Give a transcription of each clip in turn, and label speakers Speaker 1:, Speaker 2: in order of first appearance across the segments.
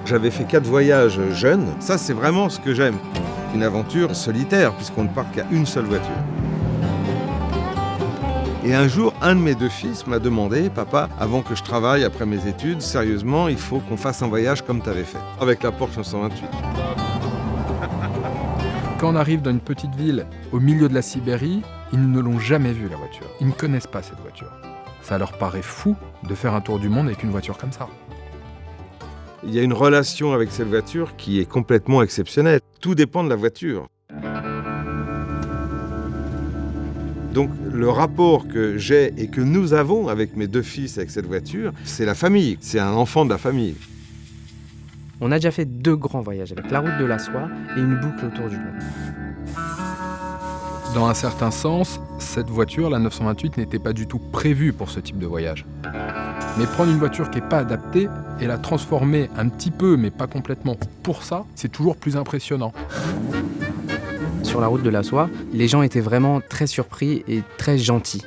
Speaker 1: J'avais fait 4 voyages jeunes. Ça, c'est vraiment ce que j'aime. Une aventure solitaire, puisqu'on ne part qu'à une seule voiture. Et un jour, un de mes 2 fils m'a demandé « Papa, avant que je travaille après mes études, sérieusement, il faut qu'on fasse un voyage comme tu avais fait, avec la Porsche 928. »
Speaker 2: Quand on arrive dans une petite ville au milieu de la Sibérie, ils ne l'ont jamais vue, la voiture. Ils ne connaissent pas cette voiture. Ça leur paraît fou de faire un tour du monde avec une voiture comme ça.
Speaker 1: Il y a une relation avec cette voiture qui est complètement exceptionnelle. Tout dépend de la voiture. Donc le rapport que j'ai et que nous avons avec mes 2 fils avec cette voiture, c'est la famille, c'est un enfant de la famille.
Speaker 3: On a déjà fait 2 grands voyages avec la route de la soie et une boucle autour du monde.
Speaker 2: Dans un certain sens, cette voiture, la 928, n'était pas du tout prévue pour ce type de voyage. Mais prendre une voiture qui n'est pas adaptée et la transformer un petit peu, mais pas complètement, pour ça, c'est toujours plus impressionnant.
Speaker 3: Sur la route de la soie, les gens étaient vraiment très surpris et très gentils.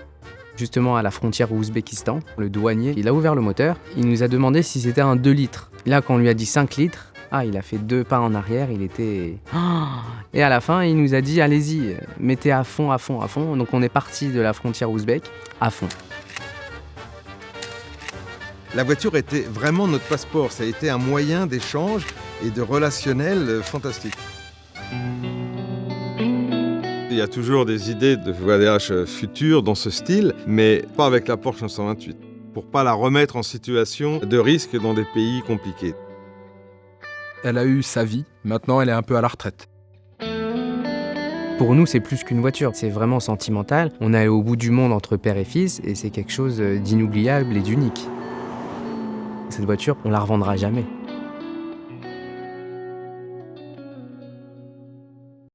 Speaker 3: Justement, à la frontière Ouzbékistan, le douanier, il a ouvert le moteur, il nous a demandé si c'était un 2 litres. Là, quand on lui a dit 5 litres, il a fait 2 pas en arrière, il était... Et à la fin, il nous a dit, allez-y, mettez à fond, à fond, à fond. Donc on est parti de la frontière ouzbek à fond.
Speaker 1: La voiture était vraiment notre passeport, ça a été un moyen d'échange et de relationnel fantastique. Il y a toujours des idées de voyage futur dans ce style, mais pas avec la Porsche 928, pour pas la remettre en situation de risque dans des pays compliqués.
Speaker 2: Elle a eu sa vie, maintenant elle est un peu à la retraite.
Speaker 3: Pour nous, c'est plus qu'une voiture, c'est vraiment sentimental. On est allé au bout du monde entre père et fils et c'est quelque chose d'inoubliable et d'unique. Cette voiture, on la revendra jamais.